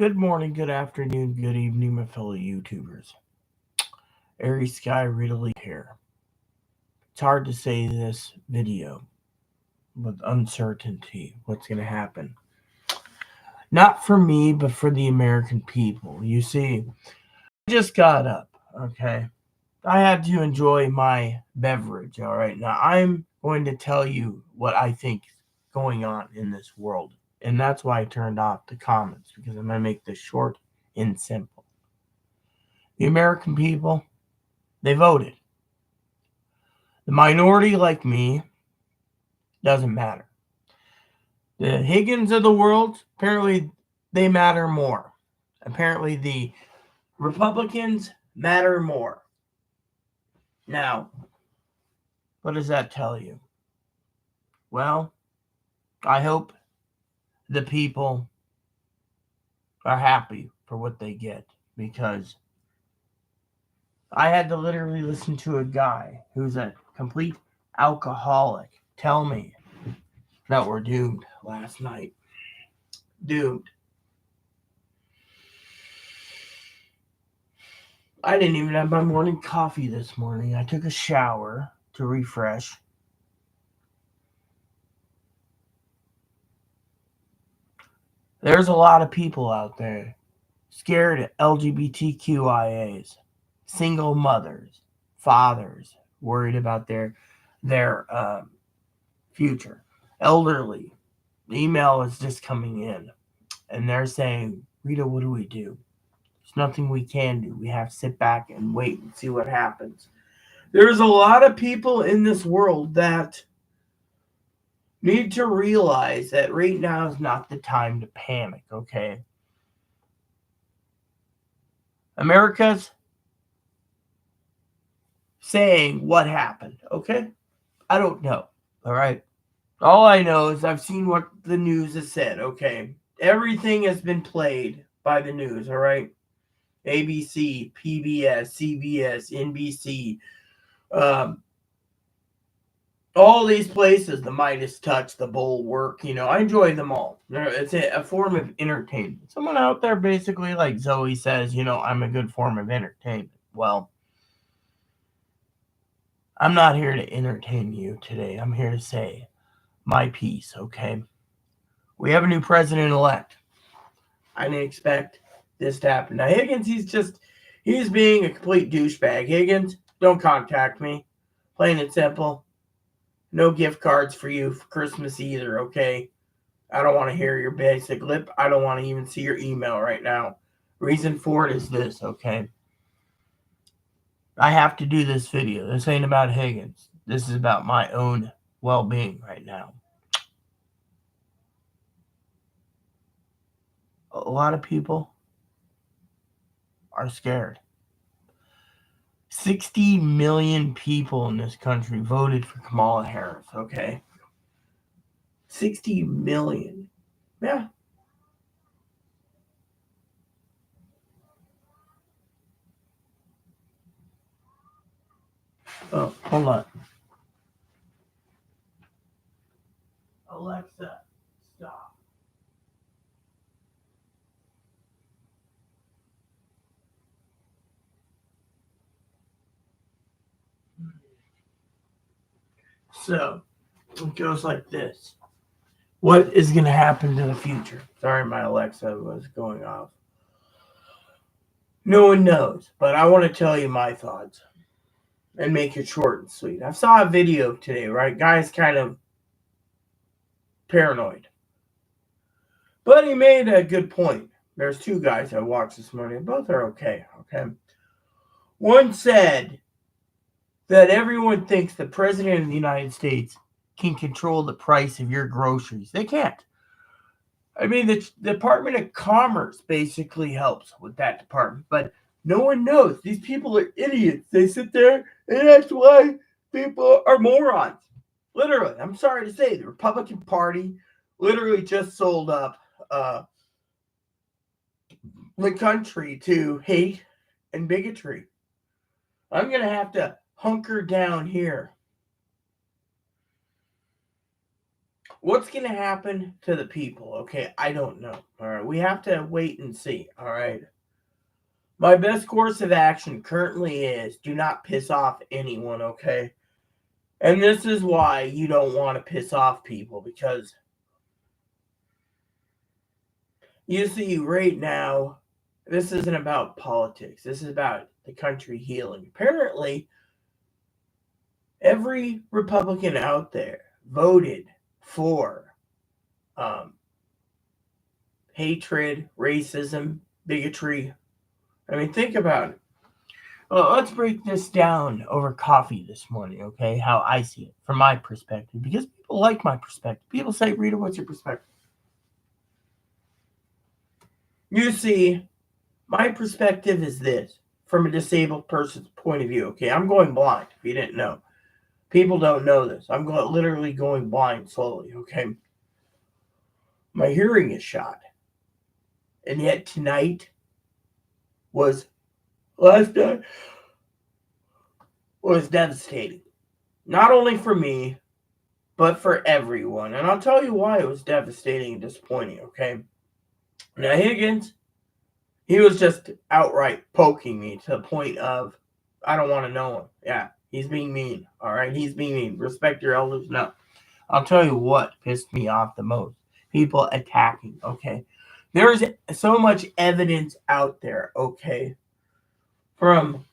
Good morning, good afternoon, good evening, my fellow YouTubers. Airy Sky Ridley here. It's hard to say this video with uncertainty what's going to happen. Not for me, but for the American people. You see, I just got up, okay? I had to enjoy my beverage, all right? Now, I'm going to tell you what I think is going on in this world. And that's why I turned off the comments, because I'm going to make this short and simple. The American people, they voted. The minority like me doesn't matter. The Higgins of the world, apparently they matter more. Apparently the Republicans matter more. Now, what does that tell you? Well, I hope the people are happy for what they get, because I had to literally listen to a guy who's a complete alcoholic tell me that we're doomed last night. Doomed. I didn't even have my morning coffee this morning. I took a shower to refresh. There's a lot of people out there scared LGBTQIAs, single mothers, fathers, worried about their future, elderly. The email is just coming in, and they're saying, Rita, what do we do? There's nothing we can do. We have to sit back and wait and see what happens. There's a lot of people in this world that need to realize that right now is not the time to panic, okay? America's saying what happened, okay? I don't know, all right? All I know is I've seen what the news has said, okay? Everything has been played by the news, all right? ABC, PBS, CBS, NBC, all these places, the Midas Touch, the Bulwark, I enjoy them all. It's a form of entertainment. Someone out there basically, like Zoe says, I'm a good form of entertainment. Well, I'm not here to entertain you today. I'm here to say my piece, okay? We have a new president-elect. I didn't expect this to happen. Now, Higgins, he's being a complete douchebag. Higgins, don't contact me. Plain and simple. No gift cards for you for Christmas either, okay? I don't want to hear your basic lip. I don't want to even see your email right now. Reason for it is this, okay? I have to do this video. This ain't about Higgins. This is about my own well-being right now. A lot of people are scared. 60 million people in this country voted for Kamala Harris, okay? 60 million. Yeah. Oh, hold on. Alexa, stop. So, it goes like this. What is going to happen to the future? Sorry, my Alexa was going off. No one knows, but I want to tell you my thoughts and make it short and sweet. I saw a video today, right? Guy's kind of paranoid. But he made a good point. There's two guys I watched this morning. Both are okay. One said that everyone thinks the President of the United States can control the price of your groceries. They can't. I mean, the Department of Commerce basically helps with that department, but no one knows. These people are idiots. They sit there, and that's why people are morons. Literally, I'm sorry to say, the Republican Party literally just sold up the country to hate and bigotry. I'm going to have to hunker down here. What's going to happen to the people? Okay, I don't know. All right, we have to wait and see. All right. My best course of action currently is do not piss off anyone, okay? And this is why you don't want to piss off people, because you see, right now, this isn't about politics. This is about the country healing. Apparently, every Republican out there voted for hatred, racism, bigotry. I mean, think about it. Well, let's break this down over coffee this morning, okay? How I see it from my perspective, because people like my perspective. People say, Rita, what's your perspective? You see, my perspective is this from a disabled person's point of view, okay? I'm going blind, if you didn't know. People don't know this. I'm literally going blind slowly, okay? My hearing is shot. And yet tonight last night was devastating. Not only for me, but for everyone. And I'll tell you why it was devastating and disappointing, okay? Now, Higgins, he was just outright poking me to the point of, I don't want to know him. Yeah, he's being mean, all right? He's being mean. Respect your elders. No. I'll tell you what pissed me off the most. People attacking, okay? There's so much evidence out there, okay? From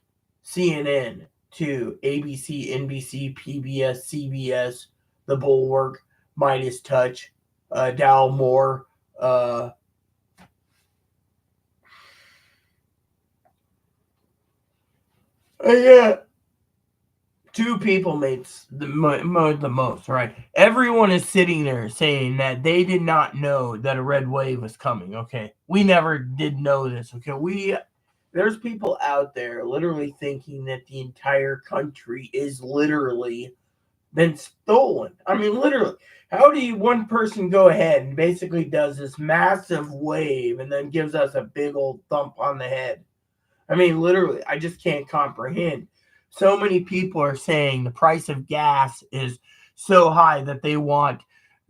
CNN to ABC, NBC, PBS, CBS, The Bulwark, Midas Touch, Dal Moore, yeah, two people made the most, right? Everyone is sitting there saying that they did not know that a red wave was coming, okay? We never did know this, okay? There's people out there literally thinking that the entire country is literally been stolen. I mean, literally. How do one person go ahead and basically does this massive wave and then gives us a big old thump on the head? I mean, literally, I just can't comprehend. So many people are saying the price of gas is so high that they want.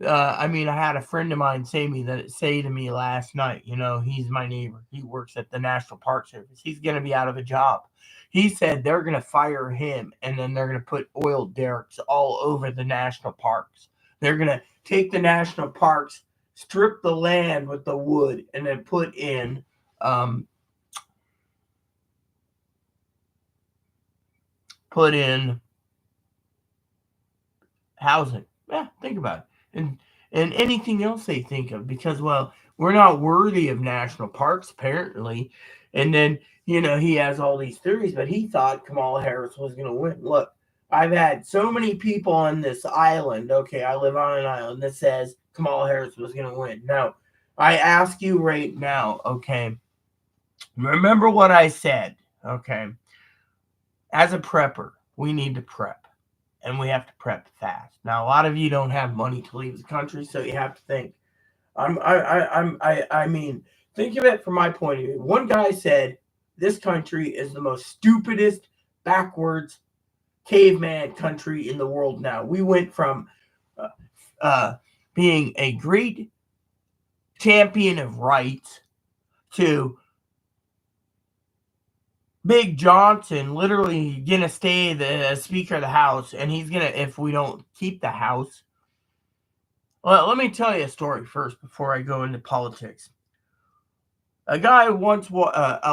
I mean, I had a friend of mine say to me last night. He's my neighbor. He works at the National Park Service. He's going to be out of a job. He said they're going to fire him, and then they're going to put oil derricks all over the national parks. They're going to take the national parks, strip the land with the wood, and then put in housing. Yeah, think about it. And anything else they think of, because, well, we're not worthy of national parks, apparently. And then, he has all these theories, but he thought Kamala Harris was going to win. Look, I've had so many people on this island, okay, I live on an island, that says Kamala Harris was going to win. Now, I ask you right now, okay, remember what I said, okay? As a prepper, we need to prep. And we have to prep fast. Now, a lot of you don't have money to leave the country, so you have to think. I mean, think of it from my point of view. One guy said this country is the most stupidest, backwards, caveman country in the world now. We went from being a great champion of rights to Big Johnson literally gonna stay the Speaker of the House, and he's gonna, if we don't keep the House. Well, let me tell you a story first before I go into politics. A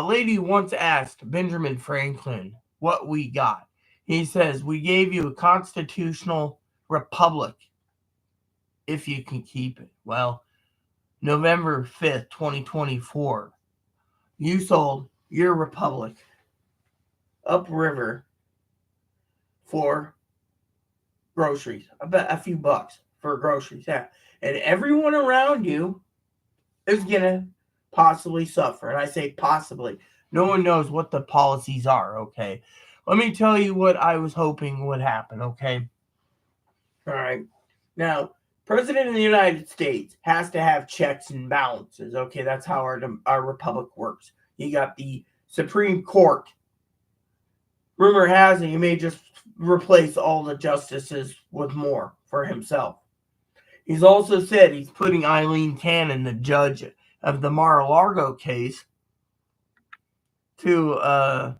lady once asked Benjamin Franklin what we got. He says, "We gave you a constitutional republic if you can keep it." Well, November 5th, 2024, you sold your republic upriver for groceries. I bet a few bucks for groceries. Yeah. And everyone around you is going to possibly suffer. And I say possibly. No one knows what the policies are, okay? Let me tell you what I was hoping would happen, okay? All right. Now, President of the United States has to have checks and balances, okay? That's how our republic works. You got the Supreme Court. Rumor has it he may just replace all the justices with more for himself. He's also said he's putting Eileen Cannon, the judge of the Mar-a-Lago case, to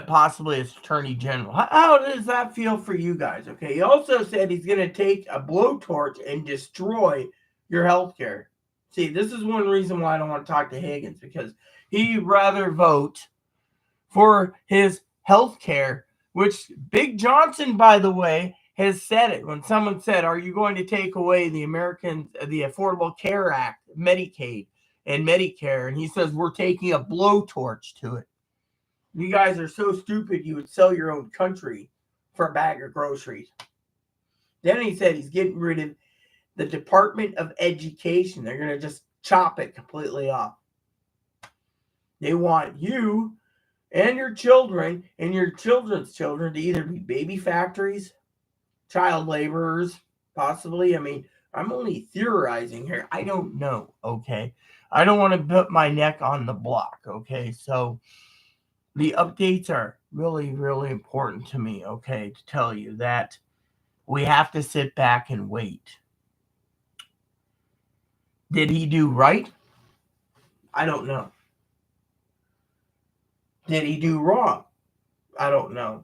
possibly as Attorney General. How does that feel for you guys? Okay, he also said he's going to take a blowtorch and destroy your health care. See, this is one reason why I don't want to talk to Higgins, because he'd rather vote for his health care, which Big Johnson, by the way, has said it. When someone said, are you going to take away the Affordable Care Act, Medicaid, and Medicare? And he says, we're taking a blowtorch to it. You guys are so stupid you would sell your own country for a bag of groceries. Then he said he's getting rid of the Department of Education. They're going to just chop it completely off. They want you and your children and your children's children to either be baby factories, child laborers, possibly. I mean, I'm only theorizing here. I don't know, okay? I don't want to put my neck on the block, okay? So the updates are really, really important to me, okay, to tell you that we have to sit back and wait. Did he do right? I don't know. Did he do wrong? I don't know.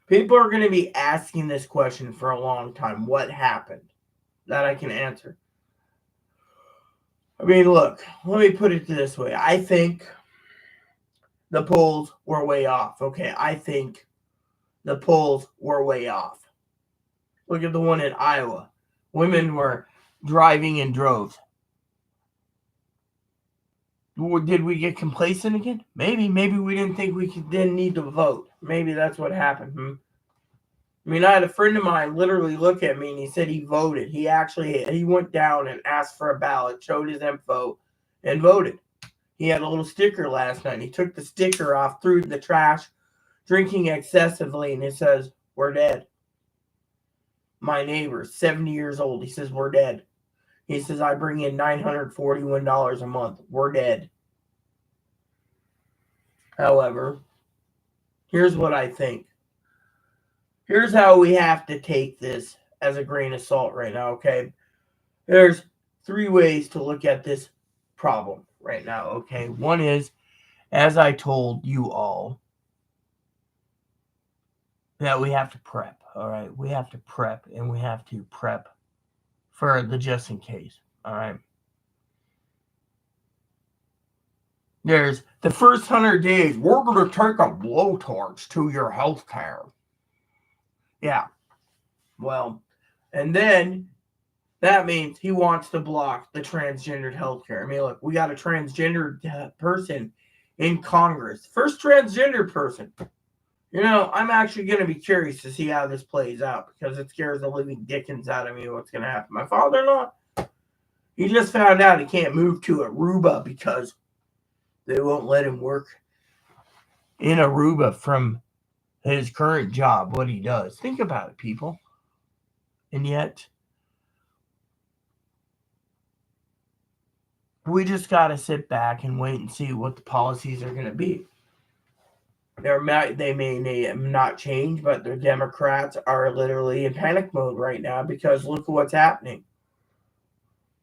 People are going to be asking this question for a long time. What happened? That I can answer. I mean, look, let me put it this way. I think the polls were way off. Okay, I think the polls were way off. Look at the one in Iowa. Women were driving in droves. Did we get complacent again? Maybe we didn't think didn't need to vote. Maybe that's what happened. I mean, I had a friend of mine literally look at me and he said he voted. He went down and asked for a ballot, showed his info, and voted. He had a little sticker last night. He took the sticker off, threw it in the trash, drinking excessively, and it says, we're dead. My neighbor, 70 years old, he says, we're dead. He says, I bring in $941 a month. We're dead. However, here's what I think. Here's how we have to take this as a grain of salt right now, okay? There's 3 ways to look at this problem right now, okay? One is, as I told you all, that we have to prep, all right? We have to prep, and we have to prep for the just in case, all right? There's the first 100 days, we're going to take a blowtorch to your health care. Yeah. Well, and then that means he wants to block the transgendered health care. I mean, look, we got a transgender person in Congress. First transgender person. You know, I'm actually going to be curious to see how this plays out because it scares the living dickens out of me what's going to happen. My father-in-law, he just found out he can't move to Aruba because they won't let him work in Aruba from his current job, what he does. Think about it, people. And yet, we just got to sit back and wait and see what the policies are going to be. They may not change, but the Democrats are literally in panic mode right now because look at what's happening.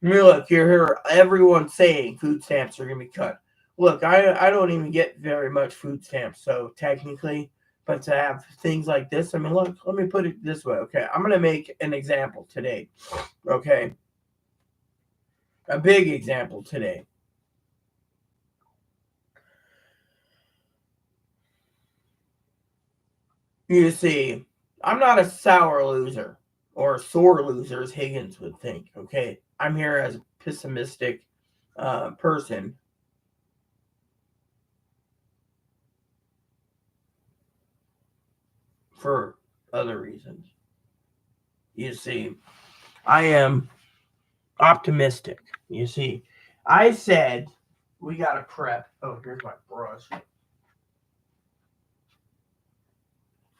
I mean, look, you hear everyone saying food stamps are going to be cut. Look, I don't even get very much food stamps, so technically, but to have things like this, I mean, look, let me put it this way, okay? I'm going to make an example today, okay? A big example today. You see, I'm not a sour loser or a sore loser, as Higgins would think, okay? I'm here as a pessimistic person. For other reasons. You see, I am optimistic. You see, I said we got to prep. Oh, here's my brush.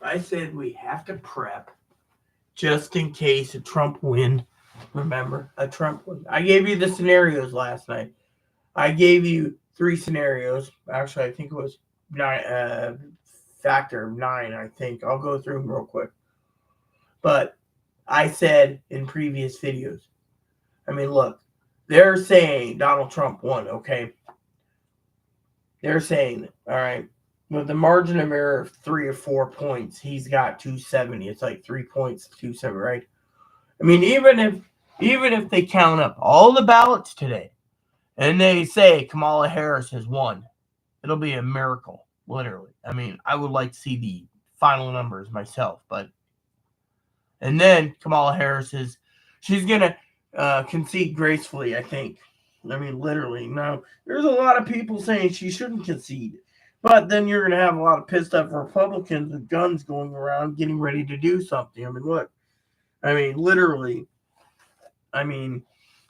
I said we have to prep just in case a Trump win. Remember, a Trump win. I gave you the scenarios last night. I gave you 3 scenarios. Actually, I think it was 9, factor 9, I think. I'll go through them real quick. But I said in previous videos. I mean, look, they're saying Donald Trump won, okay? They're saying, all right, with the margin of error of 3 or 4 points, he's got 270. It's like 3 points, 270, right? I mean, even if they count up all the ballots today and they say Kamala Harris has won, it'll be a miracle, literally. I mean, I would like to see the final numbers myself, but and then Kamala Harris she's gonna concede gracefully, I think. I mean, literally. Now, there's a lot of people saying she shouldn't concede, but then you're gonna have a lot of pissed off Republicans with guns going around, getting ready to do something. I mean, look. I mean, literally. I mean,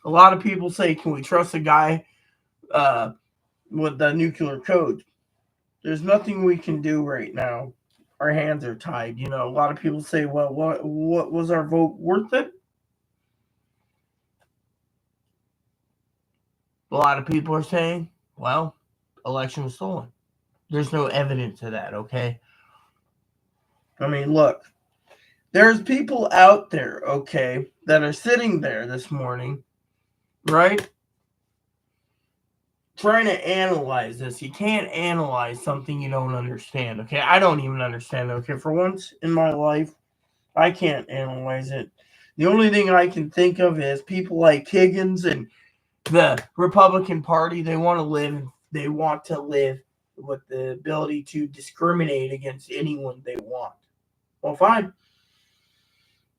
a lot of people say, "Can we trust a guy with the nuclear code?" There's nothing we can do right now. Our hands are tied. You know, a lot of people say, "Well, what was our vote worth it?" A lot of people are saying, "Well, election was stolen." There's no evidence of that. Okay. I mean, look, there's people out there, okay, that are sitting there this morning, right? Trying to analyze this. You can't analyze something you don't understand, okay? I don't even understand, okay? For once in my life, I can't analyze it. The only thing I can think of is people like Higgins and the Republican Party. They want to live with the ability to discriminate against anyone they want. Well, fine.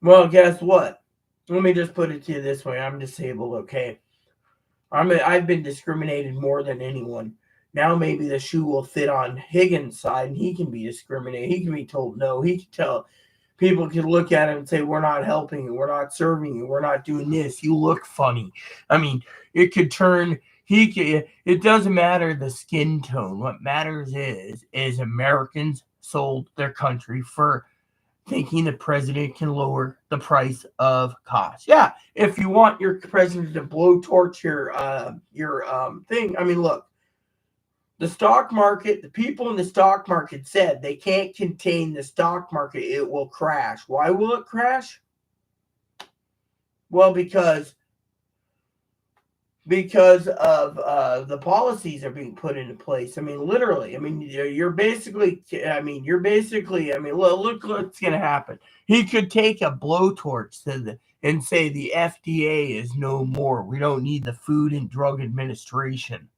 Well, guess what? Let me just put it to you this way. I'm disabled, okay? I've been discriminated more than anyone. Now maybe the shoe will fit on Higgins' side and he can be discriminated. He can be told no. He can tell people can look at him and say, "We're not helping you. We're not serving you. We're not doing this. You look funny." I mean, it could turn. It doesn't matter the skin tone. What matters is Americans sold their country for thinking the president can lower the price of costs. Yeah, if you want your president to blowtorch your thing, I mean, look, the stock market, the people in the stock market said they can't contain the stock market. It will crash. Why will it crash? Well, because of the policies are being put into place. I mean, literally. I mean, you're basically. I mean, look what's going to happen. He could take a blowtorch and say the FDA is no more. We don't need the Food and Drug Administration.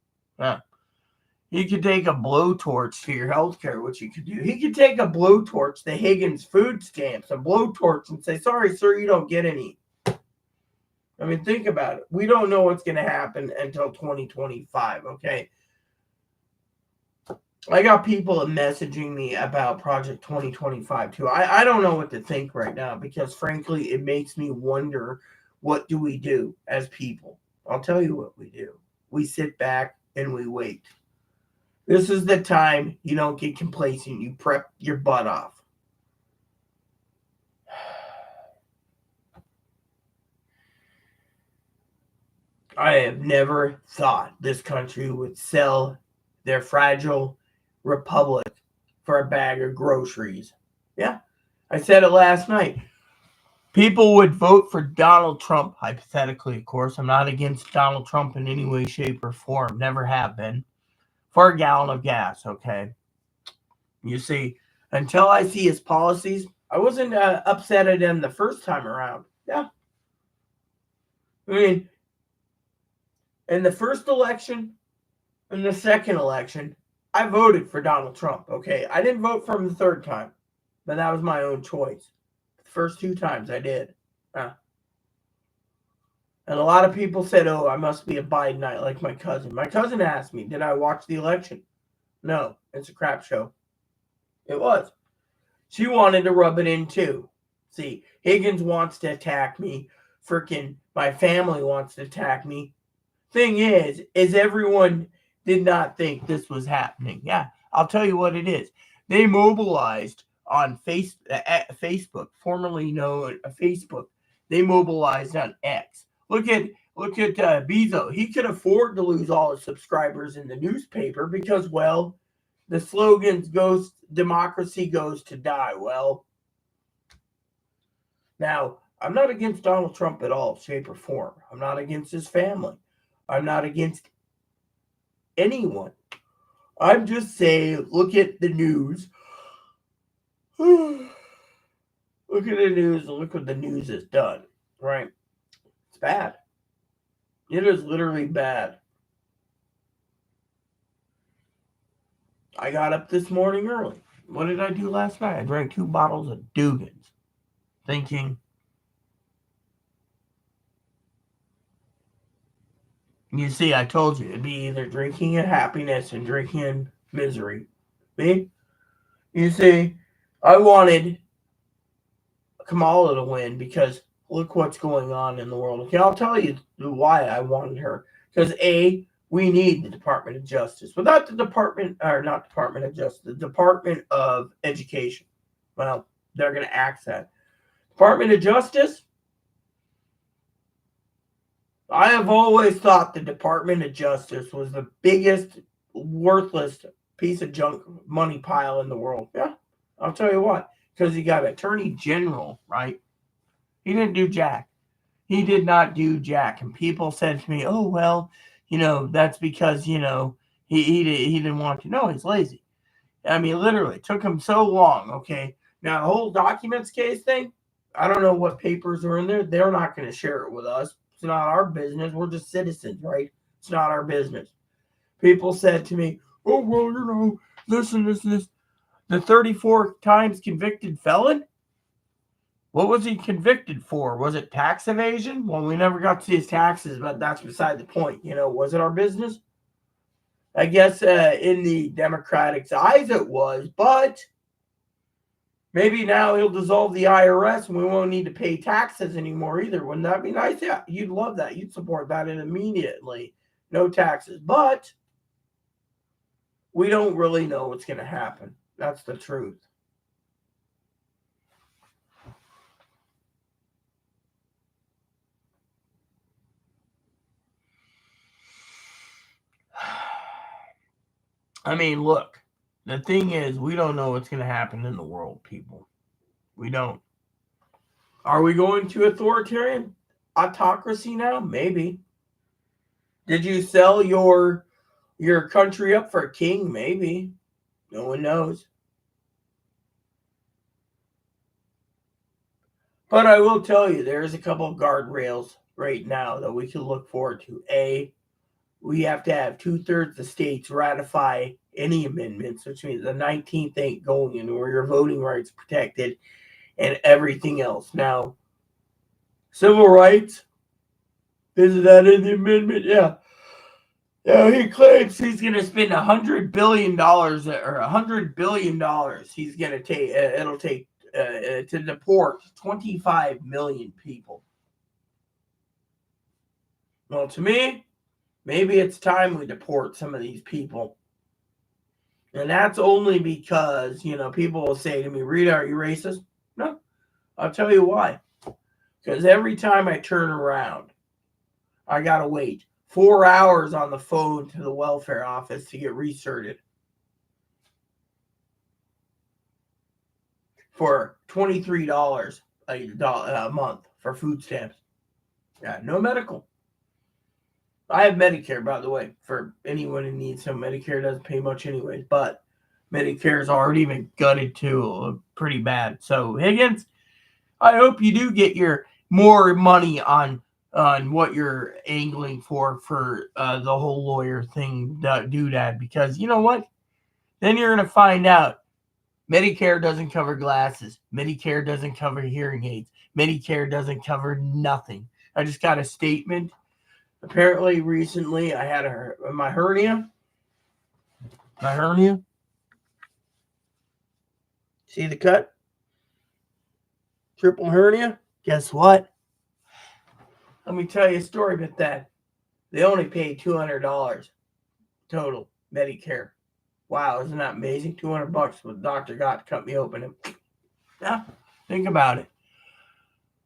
He could take a blowtorch to your healthcare, which he could do. He could take a blowtorch to Higgins food stamps, a blowtorch, and say, "Sorry, sir, you don't get any." I mean, think about it. We don't know what's going to happen until 2025, okay? I got people messaging me about Project 2025, too. I don't know what to think right now because, frankly, it makes me wonder, what do we do as people? I'll tell you what we do. We sit back and we wait. This is the time you don't get complacent. You prep your butt off. I have never thought this country would sell their fragile republic for a bag of groceries. Yeah, I said it last night. People would vote for Donald Trump, hypothetically, of course. I'm not against Donald Trump in any way, shape, or form. Never have been. For a gallon of gas, okay? You see, until I see his policies, I wasn't upset at him the first time around. Yeah. I mean, in the first election, in the second election, I voted for Donald Trump, okay? I didn't vote for him the third time, but that was my own choice. The first 2 times I did. And a lot of people said, "Oh, I must be a Bidenite like my cousin." My cousin asked me, did I watch the election? No, it's a crap show. It was. She wanted to rub it in too. See, Higgins wants to attack me. Freaking my family wants to attack me. Thing is everyone did not think this was happening. Yeah, I'll tell you what it is. They mobilized on Facebook, formerly known as Facebook. They mobilized on X. Look at Bezos. He could afford to lose all his subscribers in the newspaper because, well, the slogans democracy goes to die. Well, now I'm not against Donald Trump at all, shape, or form. I'm not against his family. I'm not against anyone. I'm just saying, look at the news. Look at the news and look what the news has done, right? It's bad. It is literally bad. I got up this morning early. What did I do last night? I drank 2 bottles of Dugans, thinking, you see, I told you it'd be either drinking in happiness and drinking in misery. Me? You see, I wanted Kamala to win because look what's going on in the world. Okay, I'll tell you why I wanted her. Because A, we need the Department of Justice. Without the not Department of Justice, the Department of Education. Well, they're going to axe that. Department of Justice, I have always thought the Department of Justice was the biggest, worthless piece of junk money pile in the world. Yeah, I'll tell you what. Because he got Attorney General, right? He didn't do jack. He did not do jack. And people said to me, oh, well, that's because, he didn't want to. No, he's lazy. I mean, literally, it took him so long, okay? Now, the whole documents case thing, I don't know what papers are in there. They're not going to share it with us. It's not our business. We're just citizens, right? It's not our business. People said to me, oh, well, this and this and this. The 34 times convicted felon? What was he convicted for? Was it tax evasion? Well, we never got to see his taxes, but that's beside the point. Was it our business? I guess in the Democratic's eyes it was, but maybe now he'll dissolve the IRS and we won't need to pay taxes anymore either. Wouldn't that be nice? Yeah, you'd love that. You'd support that immediately. No taxes. But we don't really know what's going to happen. That's the truth. I mean, look, the thing is, we don't know what's going to happen in the world, people. We don't. Are we going to authoritarian autocracy now? Maybe. Did you sell your country up for a king? Maybe. No one knows. But I will tell you, there's a couple of guardrails right now that we can look forward to. A, we have to have 2/3 of states ratify any amendments, which means the 19th ain't going anywhere. Your voting rights protected and everything else. Now, civil rights, isn't that in the amendment? Yeah. Yeah, he claims he's going to spend $100 billion or $100 billion. He's going to take. It'll take to deport 25 million people. Well, to me, maybe it's time we deport some of these people. And that's only because, people will say to me, Rita, are you racist? No. I'll tell you why. Because every time I turn around, I got to wait 4 hours on the phone to the welfare office to get recerted for $23 a month for food stamps. Yeah, no medical. I have Medicare, by the way, for anyone who needs some. Medicare doesn't pay much anyways, but Medicare's already been gutted too, pretty bad. So, Higgins, I hope you do get your more money on what you're angling for the whole lawyer thing, doodad, because you know what? Then you're going to find out Medicare doesn't cover glasses. Medicare doesn't cover hearing aids. Medicare doesn't cover nothing. I just got a statement. Apparently, recently, I had my hernia. My hernia. See the cut? Triple hernia. Guess what? Let me tell you a story about that. They only paid $200 total Medicare. Wow, isn't that amazing? $200 what the doctor got to cut me open. And, yeah, think about it.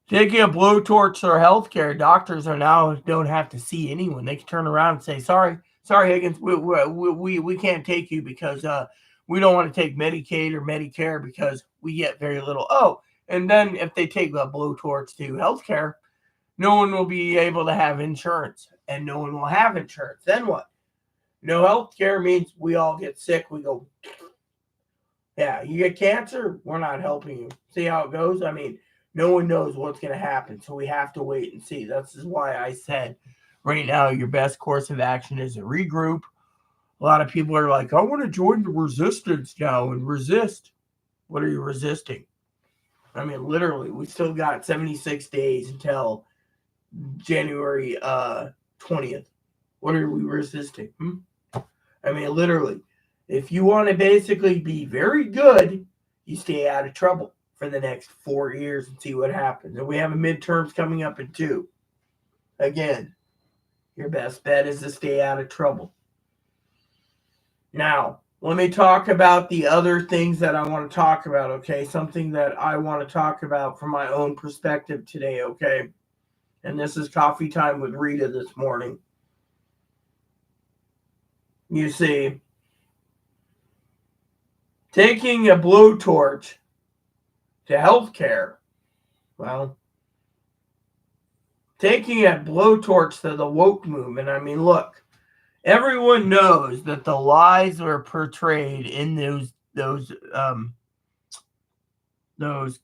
Taking a blowtorch to our healthcare, doctors don't have to see anyone. They can turn around and say, sorry, Higgins, we can't take you because we don't want to take Medicaid or Medicare because we get very little. Oh, And then if they take a blowtorch to healthcare, no one will be able to have insurance, and no one will have insurance. Then what? No healthcare means we all get sick. We go, yeah, you get cancer, we're not helping you. See how it goes? I mean, no one knows what's going to happen, so we have to wait and see. That's why I said right now your best course of action is to regroup. A lot of people are like, I want to join the resistance now and resist. What are you resisting? I mean, literally, we still got 76 days until January 20th. What are we resisting? I mean, literally, if you want to basically be very good, you stay out of trouble for the next 4 years and see what happens. And we have a midterms coming up in 2. Again, your best bet is to stay out of trouble. Now, let me talk about the other things that I want to talk about, okay? Something that I want to talk about from my own perspective today, okay? And this is Coffee Time with Rita this morning. You see, taking a blowtorch to healthcare, well, taking a blowtorch to the woke movement, I mean, look, everyone knows that the lies were portrayed in those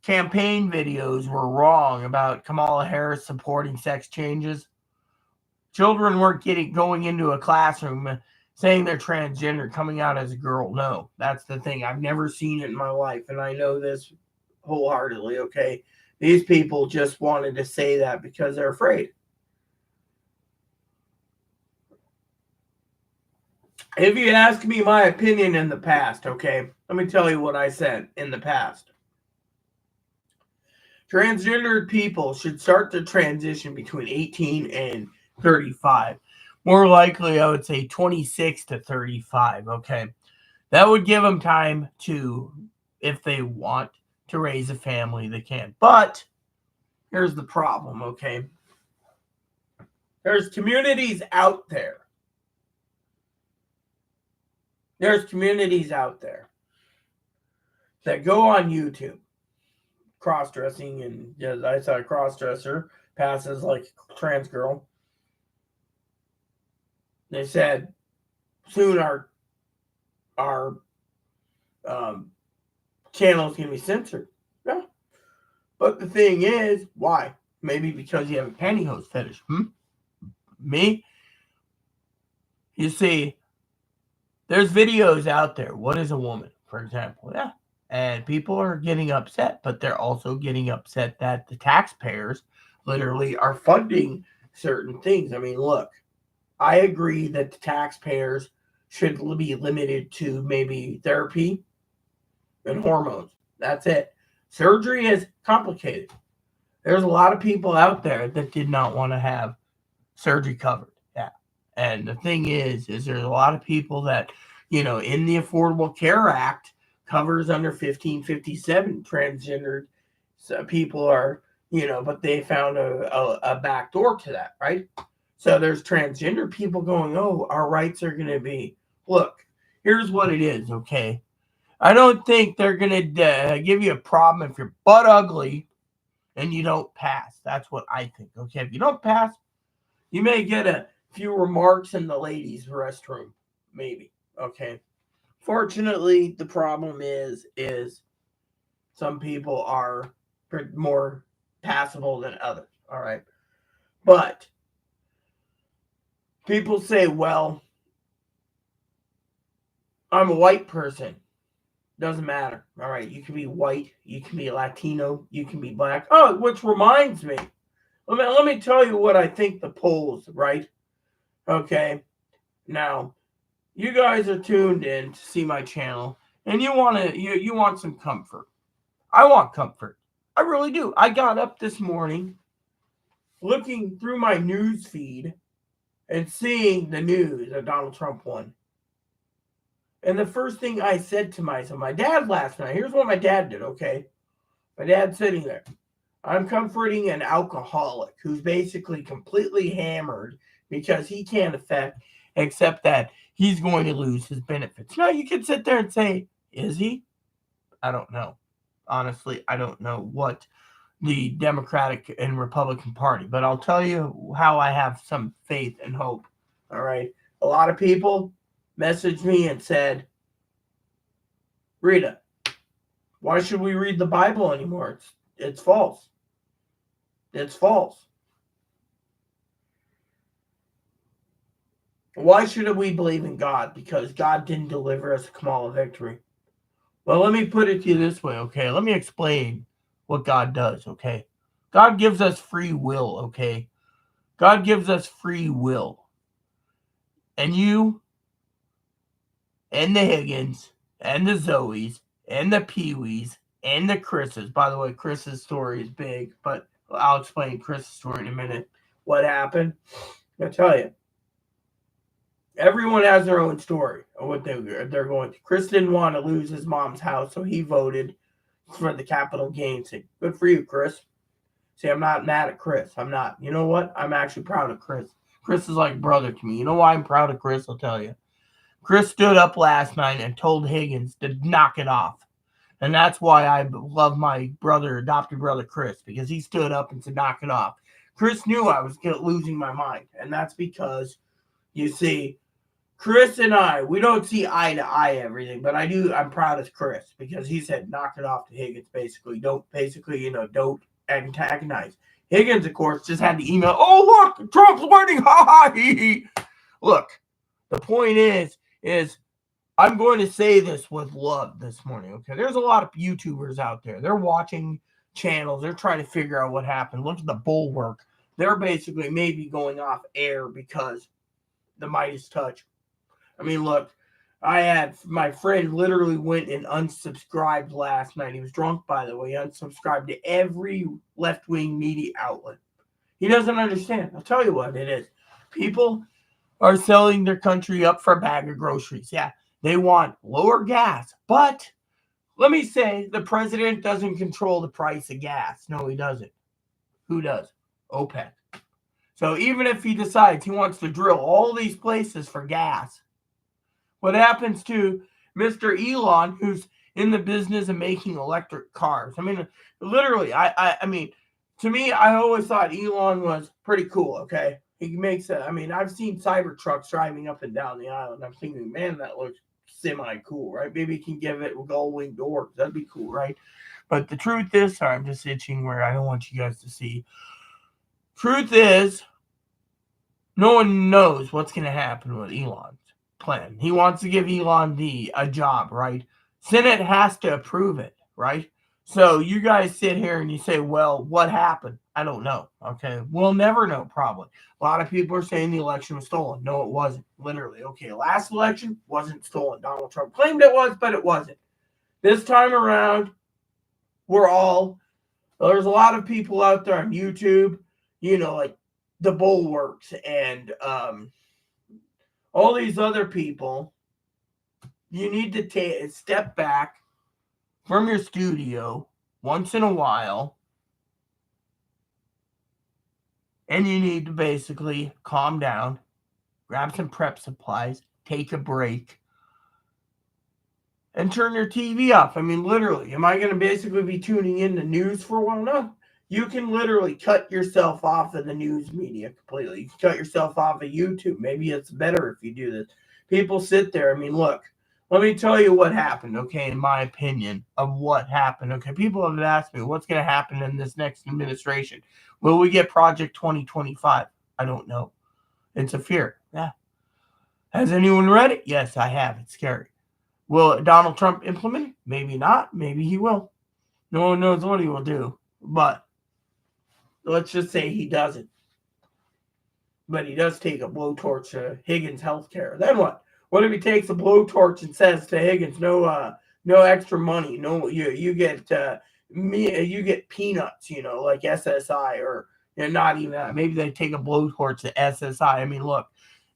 campaign videos were wrong about Kamala Harris supporting sex changes. Children weren't going into a classroom saying they're transgender, coming out as a girl. No, that's the thing. I've never seen it in my life, and I know this wholeheartedly, okay? These people just wanted to say that because they're afraid. If you ask me my opinion in the past, okay, let me tell you what I said in the past. Transgendered people should start to transition between 18 and 35. More likely, I would say 26 to 35, okay? That would give them time to, if they want to raise a family, they can. But here's the problem, okay? There's communities out there. There's communities out there that go on YouTube, cross-dressing, and yeah, I saw a cross-dresser passes like a trans girl. They said soon our channel is going to be censored. Yeah. But the thing is, why? Maybe because you have a pantyhose fetish. Me? You see, there's videos out there. What is a woman, for example? Yeah. And people are getting upset, but they're also getting upset that the taxpayers literally are funding certain things. I mean, look, I agree that the taxpayers should be limited to maybe therapy and hormones. That's it. Surgery is complicated. There's a lot of people out there that did not want to have surgery covered. Yeah. And the thing is there's a lot of people that, in the Affordable Care Act covers under 1557 transgendered people are, but they found a back door to that, right? So there's transgender people going, oh, our rights are going to be, look, here's what it is, okay? I don't think they're going to give you a problem if you're butt ugly and you don't pass. That's what I think, okay? If you don't pass, you may get a few remarks in the ladies' restroom, maybe, okay? Fortunately, the problem is some people are more passable than others, all right? But people say, well, I'm a white person. Doesn't matter. All right, you can be white, you can be Latino, you can be black. Oh, which reminds me. Let me tell you what I think the polls, right? Okay. Now, you guys are tuned in to see my channel, and you want some comfort. I want comfort. I really do. I got up this morning looking through my news feed and seeing the news that Donald Trump won. And the first thing I said to myself, my dad last night, here's what my dad did, okay? My dad's sitting there. I'm comforting an alcoholic who's basically completely hammered because he can't accept that he's going to lose his benefits. Now, you could sit there and say, is he? I don't know. Honestly, I don't know what the Democratic and Republican Party, but I'll tell you how I have some faith and hope. All right. A lot of people messaged me and said, Rita, why should we read the Bible anymore? It's false. It's false. Why should we believe in God? Because God didn't deliver us a Kamala victory. Well, let me put it to you this way, okay? Let me explain what God does, okay? God gives us free will, okay? God gives us free will. And you and the Higgins and the Zoes and the Pee-wees and the Chris's. By the way, Chris's story is big, but I'll explain Chris's story in a minute. What happened? I'll tell you. Everyone has their own story of what they're going through. Chris didn't want to lose his mom's house, so he voted for the capital gains thing. Good for you, Chris. See, I'm not mad at Chris. I'm not. You know what? I'm actually proud of Chris. Chris is like a brother to me. You know why I'm proud of Chris? I'll tell you. Chris stood up last night and told Higgins to knock it off. And that's why I love my adopted brother Chris, because he stood up and said knock it off. Chris knew I was losing my mind. And that's because, you see, Chris and I, we don't see eye to eye everything, but I'm proud of Chris because he said knock it off to Higgins, basically. Don't antagonize. Higgins, of course, just had the email, oh, look, Trump's winning, ha ha, hee hee. Look, the point is I'm going to say this with love this morning, okay? There's a lot of YouTubers out there. They're watching channels. They're trying to figure out what happened. Look at the Bulwark. They're basically maybe going off air because the Midas touch. I mean, look, I had my friend literally went and unsubscribed last night. He was drunk, by the way. He unsubscribed to every left-wing media outlet. He doesn't understand. I'll tell you what it is. People are selling their country up for a bag of groceries. Yeah, they want lower gas. But let me say, the president doesn't control the price of gas. No, he doesn't. Who does? OPEC. So even if he decides he wants to drill all these places for gas, what happens to Mr. Elon, who's in the business of making electric cars? I mean, literally, I mean, to me, I always thought Elon was pretty cool, okay? He makes I've seen Cybertrucks driving up and down the island. I'm thinking, man, that looks semi-cool, right? Maybe he can give it gull-wing doors. That'd be cool, right? But the truth is, sorry, I'm just itching where I don't want you guys to see. Truth is, no one knows what's going to happen with Elon's plan. He wants to give Elon a job, right? Senate has to approve it, right? So you guys sit here and you say, well, what happened? I don't know, okay? We'll never know, probably. A lot of people are saying the election was stolen. No, it wasn't, literally. Okay, last election wasn't stolen. Donald Trump claimed it was, but it wasn't. This time around, there's a lot of people out there on YouTube, like the Bulwarks and all these other people. You need to take a step back from your studio once in a while, and you need to basically calm down, grab some prep supplies, take a break, and turn your TV off. I mean, literally, am I going to basically be tuning in to news for a while? No. You can literally cut yourself off of the news media completely. You can cut yourself off of YouTube. Maybe it's better if you do this. People sit there. I mean, look, let me tell you what happened, okay, in my opinion of what happened. Okay, people have asked me, what's going to happen in this next administration? Will we get Project 2025? I don't know. It's a fear. Yeah. Has anyone read it? Yes, I have. It's scary. Will Donald Trump implement it? Maybe not. Maybe he will. No one knows what he will do. But let's just say he doesn't. But he does take a blowtorch to Higgins' healthcare. Then what? What if he takes a blowtorch and says to Higgins, no extra money, no, you get peanuts, like SSI, or not even that. Maybe they take a blowtorch to SSI. I mean, look,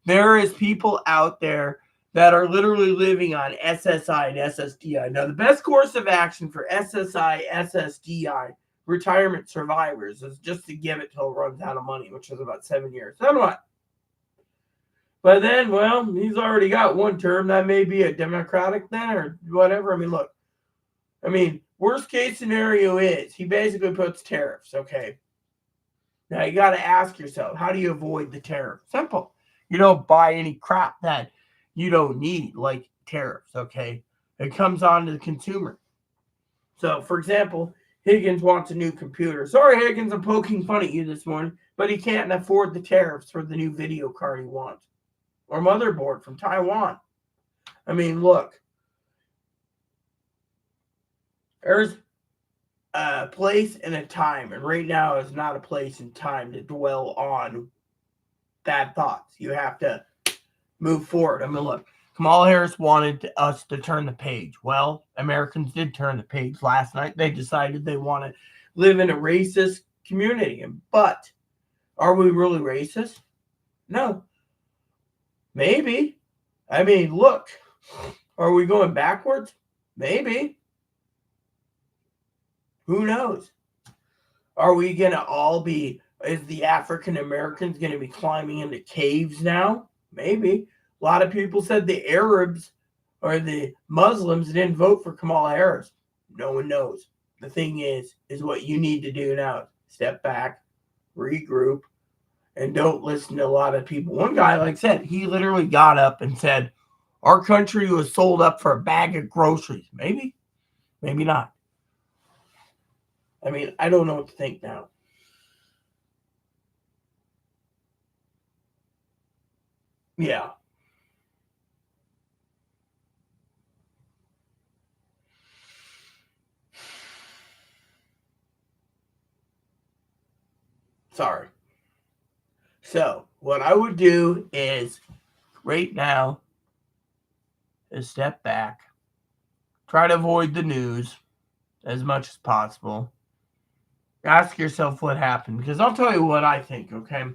there is people out there that are literally living on SSI and SSDI. Now, the best course of action for SSI, SSDI retirement survivors is just to give it till it runs out of money, which is about 7 years. Then what? But then, well, he's already got one term. That may be a Democratic then or whatever. I mean, look, Worst case scenario is he basically puts tariffs, okay? Now you got to ask yourself, how do you avoid the tariff? Simple. You don't buy any crap that you don't need, like tariffs, okay? It comes on to the consumer. So, for example, Higgins wants a new computer. Sorry, Higgins, I'm poking fun at you this morning, but he can't afford the tariffs for the new video card he wants. Or motherboard from Taiwan. I mean, look. There's a place and a time, and right now is not a place and time to dwell on bad thoughts. You have to move forward. I mean, look, Kamala Harris wanted us to turn the page. Well, Americans did turn the page last night. They decided they want to live in a racist community. But are we really racist? No. Maybe. I mean, look, are we going backwards? Maybe. Who knows? Are we going to all be, is the African Americans going to be climbing into caves now? Maybe. A lot of people said the Arabs or the Muslims didn't vote for Kamala Harris. No one knows. The thing is what you need to do now. Step back, regroup, and don't listen to a lot of people. One guy, like I said, he literally got up and said, our country was sold up for a bag of groceries. Maybe. Maybe not. I mean, I don't know what to think now. Yeah. Sorry. So, what I would do is, right now, is step back, try to avoid the news as much as possible. Ask yourself what happened, because I'll tell you what I think, okay?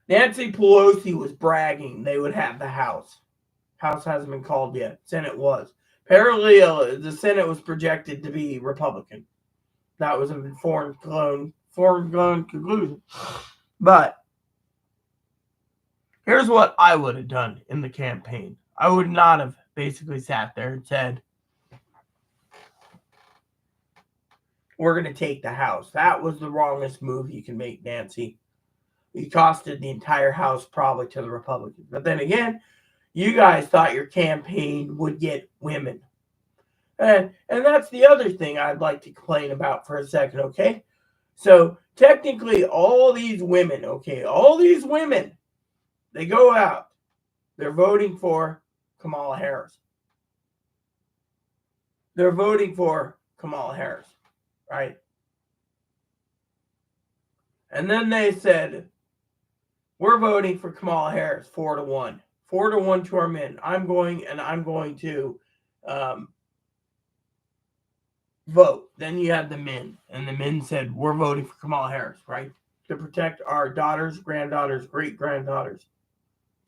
Nancy Pelosi was bragging they would have the House. House hasn't been called yet. Senate was. Apparently, the Senate was projected to be Republican. That was a foreign conclusion. But here's what I would have done in the campaign. I would not have basically sat there and said, we're going to take the House. That was the wrongest move you can make, Nancy. You costed the entire House probably to the Republicans. But then again, you guys thought your campaign would get women. And that's the other thing I'd like to complain about for a second, okay? So technically all these women, they go out. They're voting for Kamala Harris. They're voting for Kamala Harris. Right? And then they said, we're voting for Kamala Harris 4-1. 4-1 to our men. I'm going to vote. Then you had the men. And the men said, we're voting for Kamala Harris, right? To protect our daughters, granddaughters, great-granddaughters.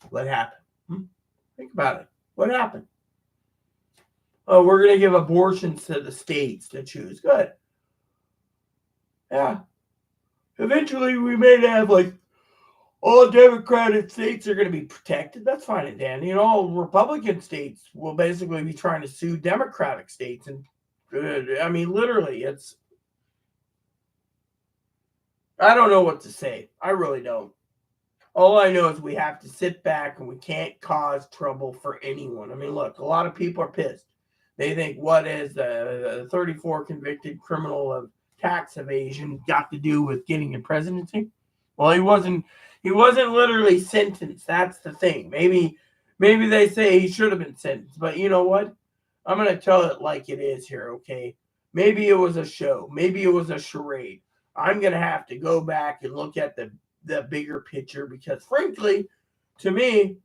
What happened? Think about it. What happened? Oh, we're going to give abortions to the states to choose. Good. Yeah. Eventually, we may have, like, all Democratic states are going to be protected. That's fine and dandy. And all Republican states will basically be trying to sue Democratic states. And, I mean, literally, it's... I don't know what to say. I really don't. All I know is we have to sit back and we can't cause trouble for anyone. I mean, look, a lot of people are pissed. They think, what is the 34 convicted criminal of tax evasion got to do with getting a presidency? Well, he wasn't literally sentenced. That's the thing. Maybe they say he should have been sentenced, but you know what? I'm going to tell it like it is here, okay? Maybe it was a show. Maybe it was a charade. I'm going to have to go back and look at the bigger picture because, frankly, to me,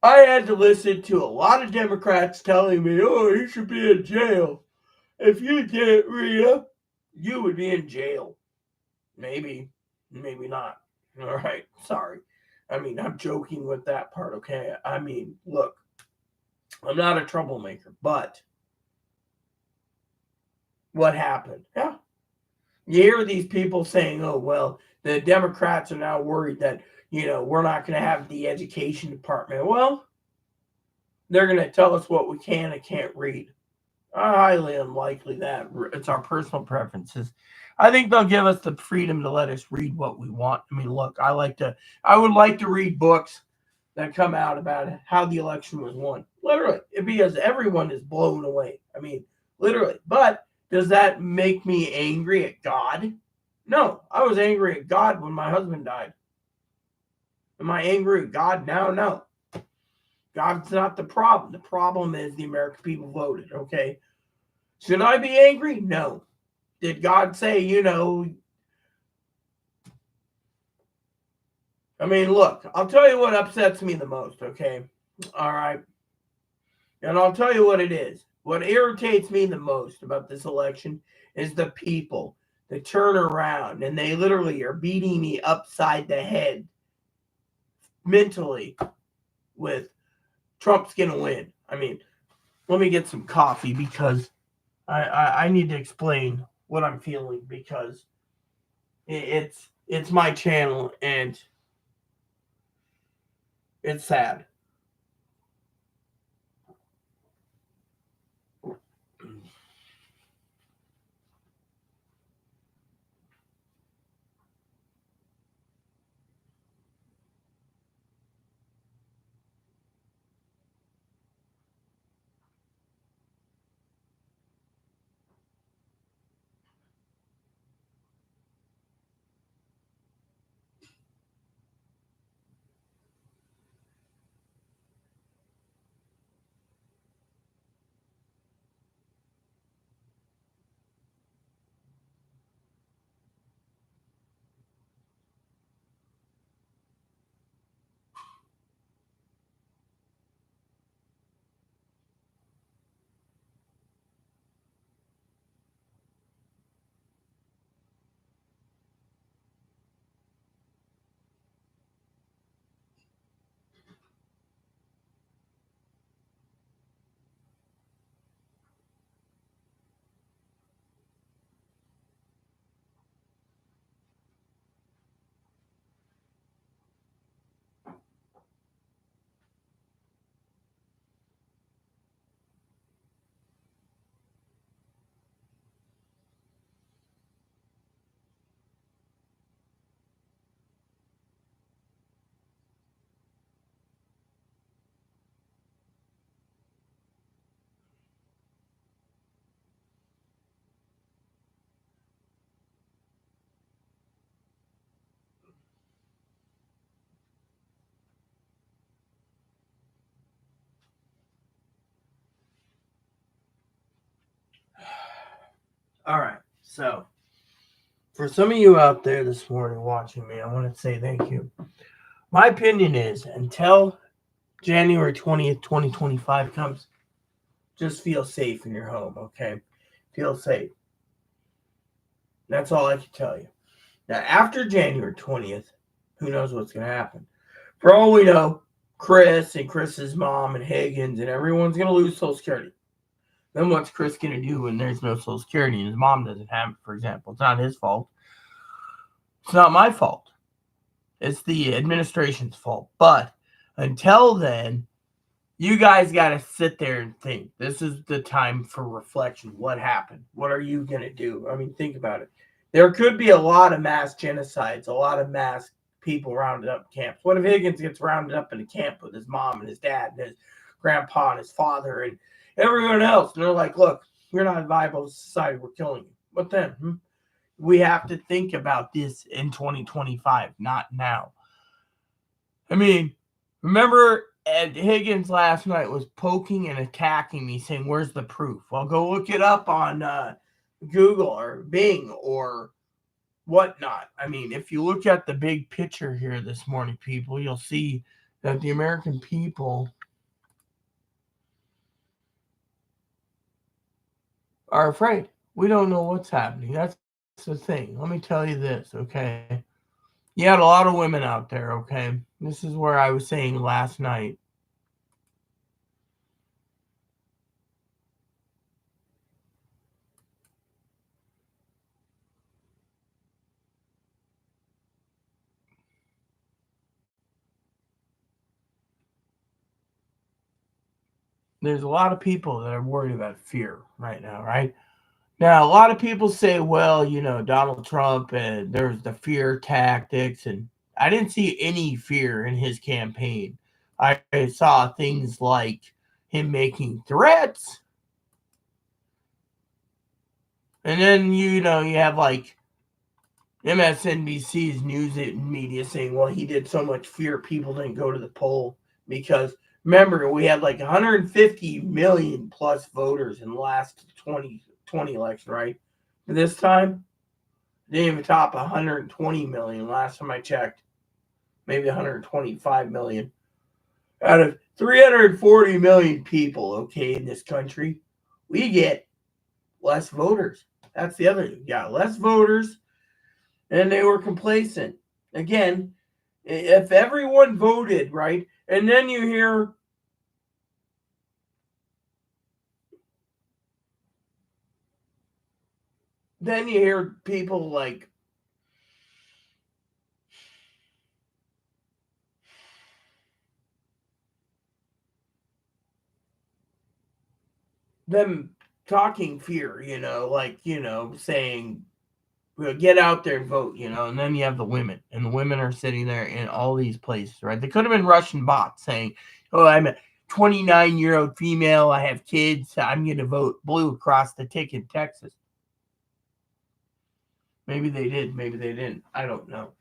I had to listen to a lot of Democrats telling me, oh, he should be in jail. If you did, Rita, you would be in jail. Maybe not. All right, sorry. I mean, I'm joking with that part, okay? I mean, look, I'm not a troublemaker, but what happened? Yeah. You hear these people saying, oh, well, the Democrats are now worried that, we're not going to have the education department. Well, they're going to tell us what we can and can't read. Highly unlikely that it's our personal preferences. I think they'll give us the freedom to let us read what we want. I mean, look, I would like to read books that come out about how the election was won. Literally, because everyone is blown away. I mean, literally. But does that make me angry at God? No, I was angry at God when my husband died. Am I angry at God now? No. God's not the problem. The problem is the American people voted, okay? Should I be angry? No. Did God say, I mean, look, I'll tell you what upsets me the most, okay? All right. And I'll tell you what it is. What irritates me the most about this election is the people that turn around and they literally are beating me upside the head mentally with Trump's going to win. I mean, let me get some coffee because I need to explain what I'm feeling because it's my channel and it's sad. All right. So, for some of you out there this morning watching me, I want to say thank you. My opinion is until January 20th, 2025 comes, just feel safe in your home, okay? Feel safe. That's all I can tell you. Now, after January 20th, who knows what's going to happen? For all we know, Chris and Chris's mom and Higgins and everyone's going to lose Social Security. Then what's Chris going to do when there's no Social Security and his mom doesn't have it, for example? It's not his fault. It's not my fault. It's the administration's fault. But until then, you guys got to sit there and think. This is the time for reflection. What happened? What are you going to do? I mean, think about it. There could be a lot of mass genocides, a lot of mass people rounded up in camps. What if Higgins gets rounded up in a camp with his mom and his dad and his grandpa and his father and everyone else? And they're like, look, you're not viable to society. We're killing you. What then? We have to think about this in 2025, not now. I mean, remember Ed Higgins last night was poking and attacking me saying, where's the proof? Well, go look it up on Google or Bing or whatnot. I mean, if you look at the big picture here this morning, people, you'll see that the American people are afraid. We don't know what's happening. That's the thing. Let me tell you this, okay? You had a lot of women out there, okay? This is where I was saying last night. there's a lot of people that are worried about fear right now, right? Now, a lot of people say, well, Donald Trump and there's the fear tactics, and I didn't see any fear in his campaign. I saw things like him making threats, and then you have like MSNBC's news media saying, well, he did so much fear people didn't go to the poll because remember we had like 150 million plus voters in the last 2020 election, right? This time didn't even top 120 million last time I checked. Maybe 125 million out of 340 million people. Okay, in this country, we get less voters. That's the other thing. Yeah, less voters, and they were complacent. Again, if everyone voted, right, and then you hear people like them talking fear, saying, well, get out there and vote, and then you have the women, and the women are sitting there in all these places, right? They could have been Russian bots saying, oh, I'm a 29-year-old female, I have kids, I'm going to vote blue across the ticket in Texas. Maybe they did, maybe they didn't. I don't know.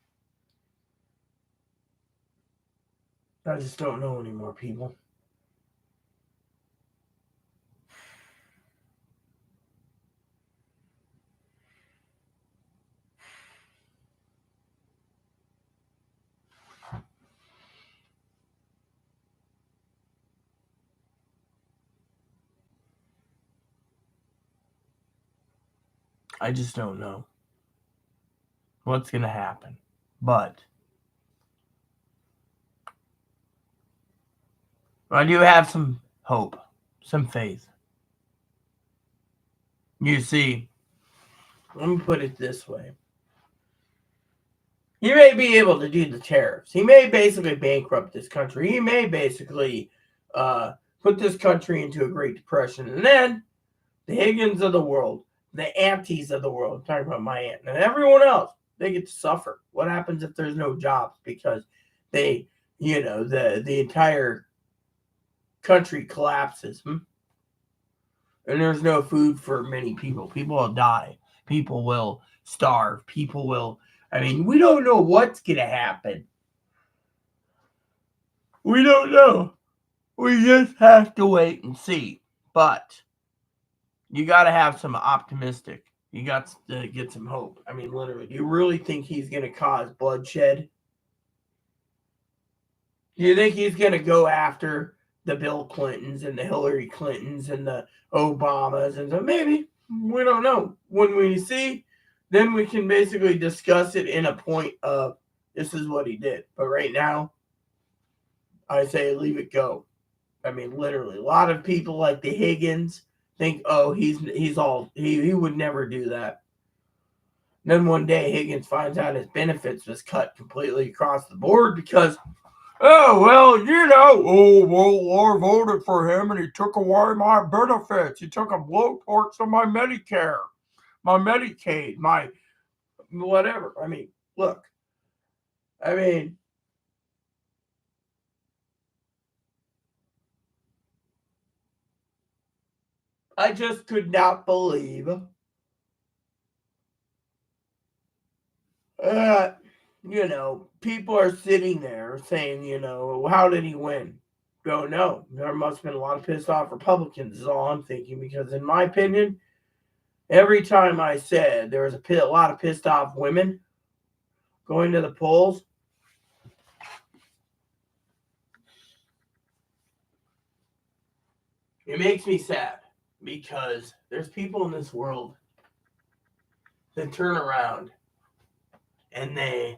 I just don't know anymore, people. I just don't know what's going to happen. But I do have some hope, some faith. You see, let me put it this way. He may be able to do the tariffs. He may basically bankrupt this country. He may basically put this country into a Great Depression. And then the Higgins of the world, the aunties of the world, I'm talking about my aunt, and everyone else, they get to suffer. What happens if there's no jobs? Because the entire country collapses. And there's no food for many people. People will die. People will starve. We don't know what's going to happen. We don't know. We just have to wait and see. But you got to have some optimistic. You got to get some hope. Literally, do you really think he's going to cause bloodshed? Do you think he's going to go after the Bill Clintons and the Hillary Clintons and the Obamas? And so maybe. We don't know. When we see, then we can basically discuss it in a point of this is what he did. But right now, I say leave it go. Literally, a lot of people like the Higgins think, oh, he would never do that. Then one day Higgins finds out his benefits was cut completely across the board because, oh, well, I voted for him and he took away my benefits. He took a blowtorch on my Medicare, my Medicaid, my whatever. Look, I just could not believe people are sitting there saying, how did he win? Don't know. There must have been a lot of pissed off Republicans is all I'm thinking, because in my opinion, every time I said there was a lot of pissed off women going to the polls, it makes me sad because there's people in this world that turn around and they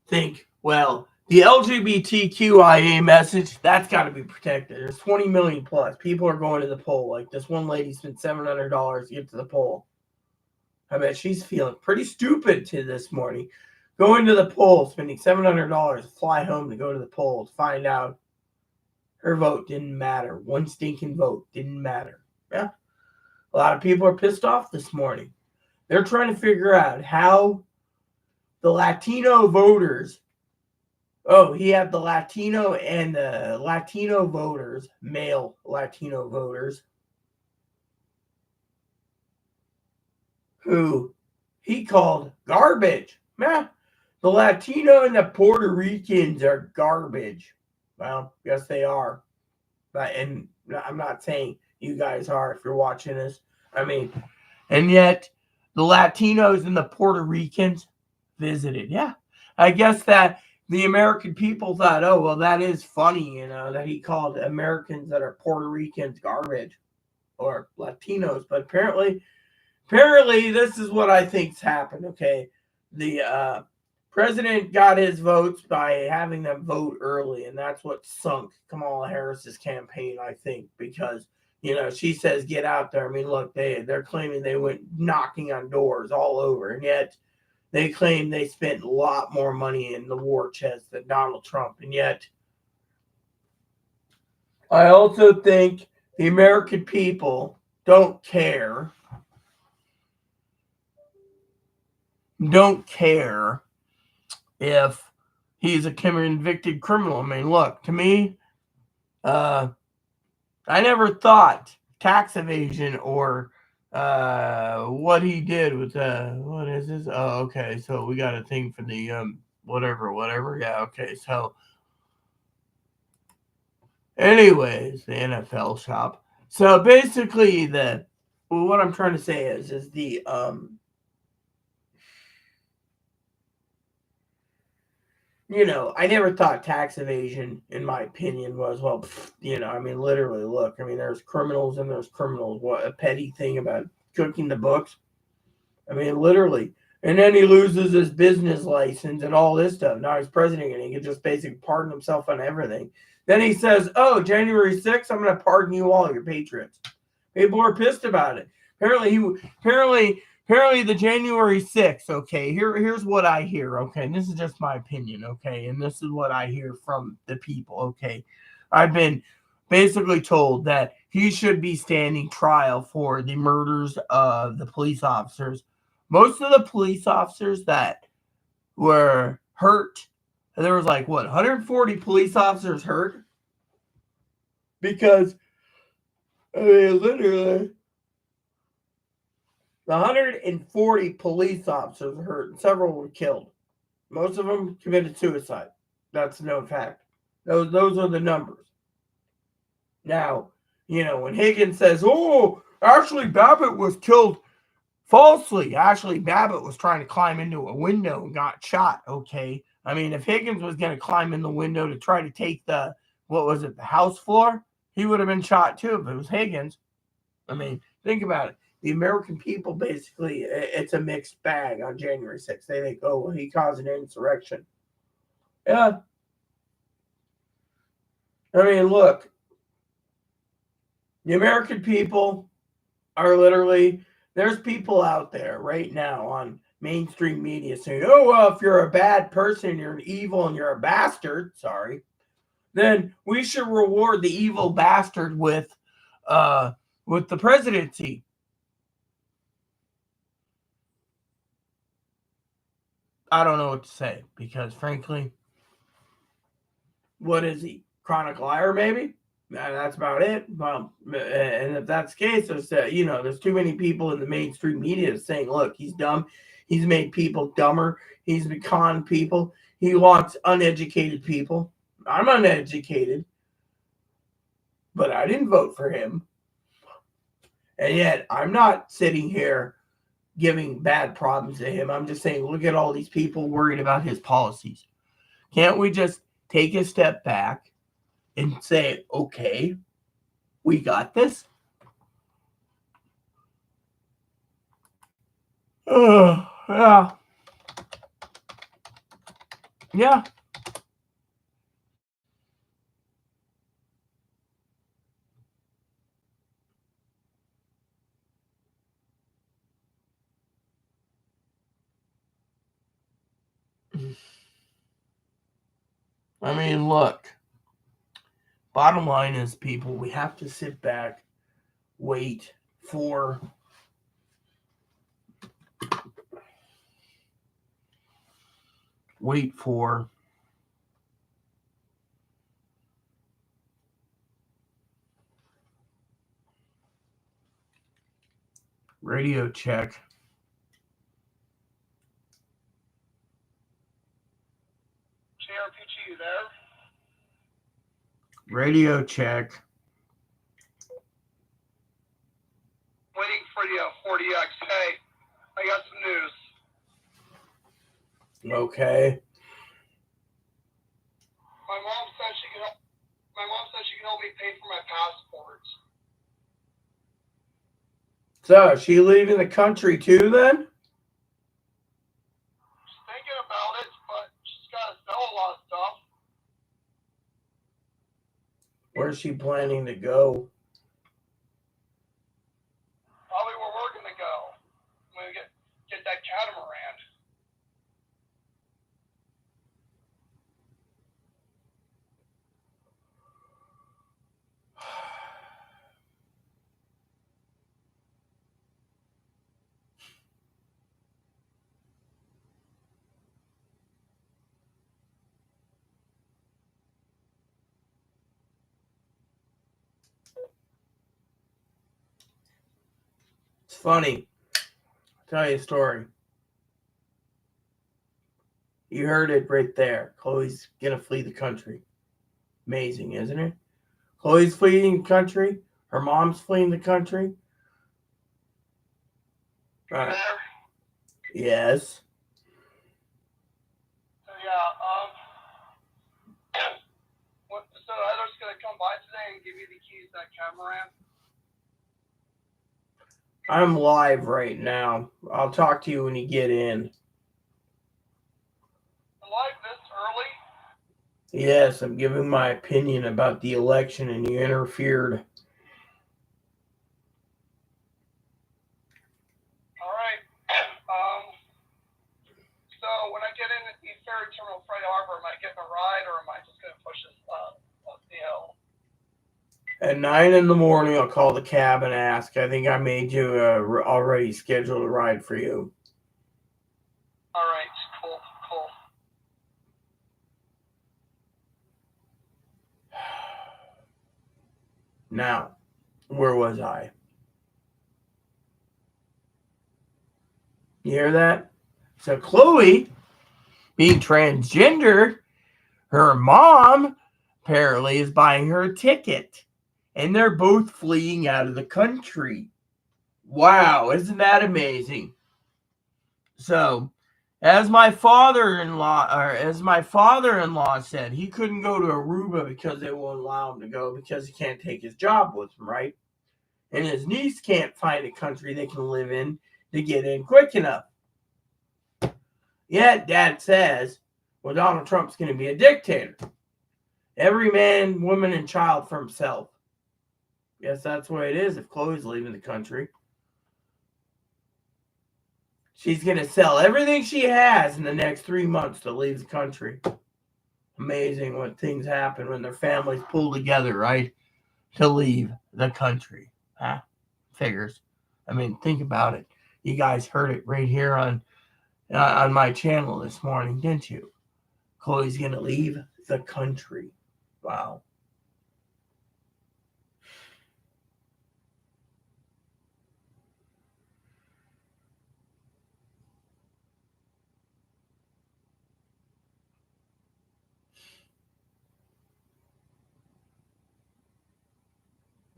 think, well, the LGBTQIA message, that's got to be protected. There's 20 million plus. People are going to the poll. Like this one lady spent $700 to get to the poll. I bet she's feeling pretty stupid to this morning. Going to the poll, spending $700 to fly home to go to the poll to find out Her vote didn't matter. One stinking vote didn't matter. Yeah. A lot of people are pissed off this morning. They're trying to figure out how the Latino voters. Oh, he had the Latino and the Latino voters, male Latino voters, who he called garbage. Yeah, the Latino and the Puerto Ricans are garbage. Well, yes, they are. And I'm not saying you guys are if you're watching this. I mean, and yet the Latinos and the Puerto Ricans visited. Yeah, I guess that the American people thought, oh, well, that is funny, that he called Americans that are Puerto Ricans garbage or Latinos. But apparently this is what I think's happened. Okay, the president got his votes by having them vote early, and that's what sunk Kamala Harris's campaign, I think, because she says get out there. I mean, look, they're claiming they went knocking on doors all over, and yet they claim they spent a lot more money in the war chest than Donald Trump, and yet I also think the American people don't care if he's a convicted criminal. I mean, look, to me, I never thought tax evasion or what he did with what is this? Oh, okay. So we got a thing for the whatever. Yeah, okay. So anyways, the NFL shop. So basically what I'm trying to say is the I never thought tax evasion, in my opinion, was, well, I mean, literally, look, I mean, there's criminals and there's criminals. What a petty thing about cooking the books. I mean, literally. And then he loses his business license and all this stuff. Now he's president and he can just basically pardon himself on everything. Then he says, oh, January 6th, I'm going to pardon you all, your patriots. People are pissed about it. Apparently the January 6th, okay, here's what I hear, okay, and this is just my opinion, okay, and this is what I hear from the people, okay. I've been basically told that he should be standing trial for the murders of the police officers. Most of the police officers that were hurt, there was 140 police officers hurt, because, I mean, literally, 140 police officers were hurt and several were killed. Most of them committed suicide. That's no fact. Those are the numbers. Now, when Higgins says, oh, Ashley Babbitt was killed falsely. Ashley Babbitt was trying to climb into a window and got shot, okay? I mean, if Higgins was going to climb in the window to try to take the house floor, he would have been shot too if it was Higgins. I mean, think about it. The American people, basically, it's a mixed bag on January 6th. They think, oh, well, he caused an insurrection. Yeah. I mean, look, the American people are literally, there's people out there right now on mainstream media saying, oh, well, if you're a bad person, you're an evil and you're a bastard, then we should reward the evil bastard with the presidency. I don't know what to say, because frankly, what is he? Chronic liar, maybe? That's about it. Well, and if that's the case, there's too many people in the mainstream media saying, look, he's dumb. He's made people dumber. He's conned people. He wants uneducated people. I'm uneducated, but I didn't vote for him. And yet, I'm not sitting here giving bad problems to him. I'm just saying, look at all these people worried about his policies. Can't we just take a step back and say, okay, we got this? Yeah. Yeah. I mean, look, Bottom line is, people, we have to sit back, wait for radio check. JRPG, you there? Radio check. Waiting for you, 40X. Hey, I got some news. Okay. My mom said she can help me pay for my passport. So, is she leaving the country too then? She's thinking about it, but she's got to sell a lot of stuff. Where's she planning to go? Probably where we're going to go when we get that catamaran. It's funny. I'll tell you a story. You heard it right there. Chloe's gonna flee the country. Amazing, isn't it? Chloe's fleeing the country. Her mom's fleeing the country. There. Yes. So yeah, so Heather's gonna come by today and give you the keys to that catamaran. I'm live right now. I'll talk to you when you get in. Live this early? Yes, I'm giving my opinion about the election and you interfered. Alright. So when I get in at the ferry terminal Freight Harbor, am I getting a ride or am I just gonna push this up the hill? At 9 in the morning, I'll call the cab and ask. I think I made you already scheduled a ride for you. All right, cool. Now, where was I? You hear that? So Chloe, being transgender, her mom apparently is buying her a ticket. And they're both fleeing out of the country. Wow, isn't that amazing? So, as my father-in-law said, he couldn't go to Aruba because they won't allow him to go because he can't take his job with him, right? And his niece can't find a country they can live in to get in quick enough. Yet, Dad says, well, Donald Trump's going to be a dictator. Every man, woman, and child for himself. Yes, that's the way it is if Chloe's leaving the country. She's going to sell everything she has in the next 3 months to leave the country. Amazing what things happen when their families pull together, right? To leave the country. Huh? Figures. I mean, think about it. You guys heard it right here on my channel this morning, didn't you? Chloe's going to leave the country. Wow.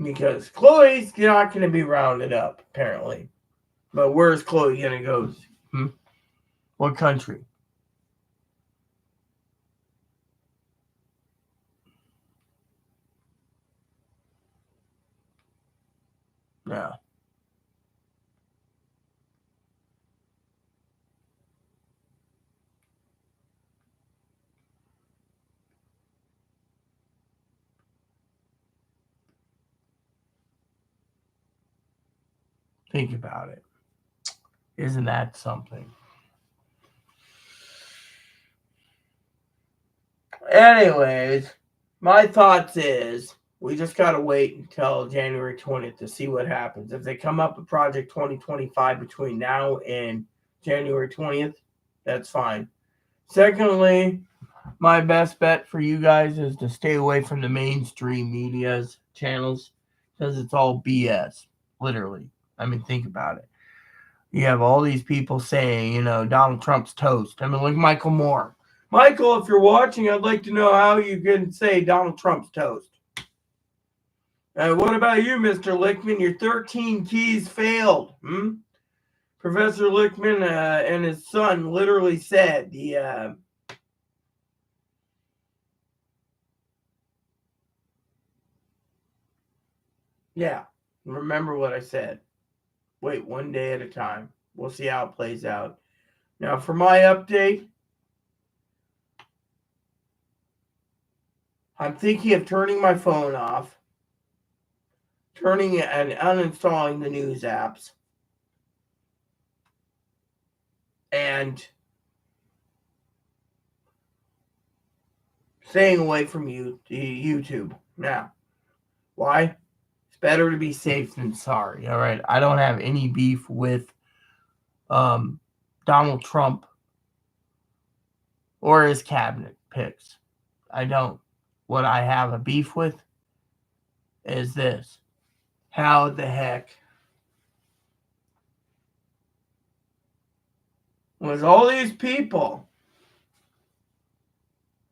Because Chloe's not going to be rounded up, apparently. But where's Chloe going to go? What country? Yeah. Think about it. Isn't that something? Anyways, My thoughts is we just got to wait until January 20th to see what happens. If they come up with Project 2025 between now and January 20th, that's fine. Secondly, my best bet for you guys is to stay away from the mainstream media's channels because it's all BS, literally. I mean, think about it. You have all these people saying, Donald Trump's toast. I mean, look, Michael Moore. Michael, if you're watching, I'd like to know how you can say Donald Trump's toast. What about you, Mr. Lichtman? Your 13 keys failed. Professor Lichtman and his son literally said remember what I said. Wait one day at a time. We'll see how it plays out. Now, for my update, I'm thinking of turning my phone off, turning and uninstalling the news apps, and staying away from YouTube. Now, why? It's better to be safe than sorry, all right? I don't have any beef with Donald Trump or his cabinet picks. I don't. What I have a beef with is this. How the heck was all these people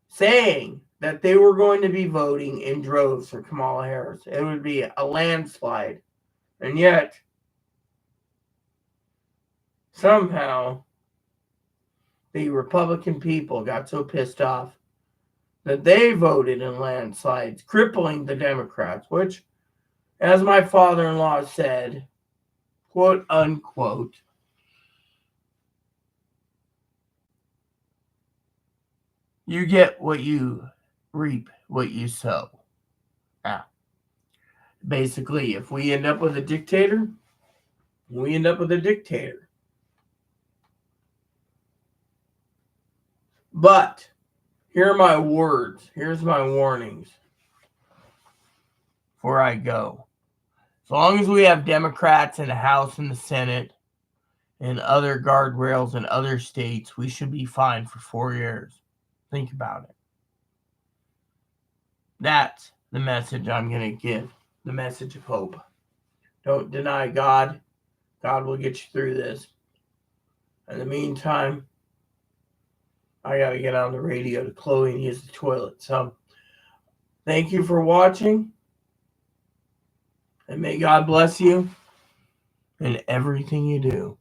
saying that they were going to be voting in droves for Kamala Harris? It would be a landslide. And yet, somehow, the Republican people got so pissed off that they voted in landslides, crippling the Democrats, which, as my father-in-law said, quote unquote, you get what you reap, what you sow. Basically, if we end up with a dictator, we end up with a dictator. But here are my words. Here's my warnings before I go. As long as we have Democrats in the House and the Senate and other guardrails in other states, we should be fine for 4 years. Think about it. That's the message I'm going to give. The message of hope. Don't deny God. God will get you through this. In the meantime, I got to get on the radio to Chloe and use the toilet. So, thank you for watching. And may God bless you in everything you do.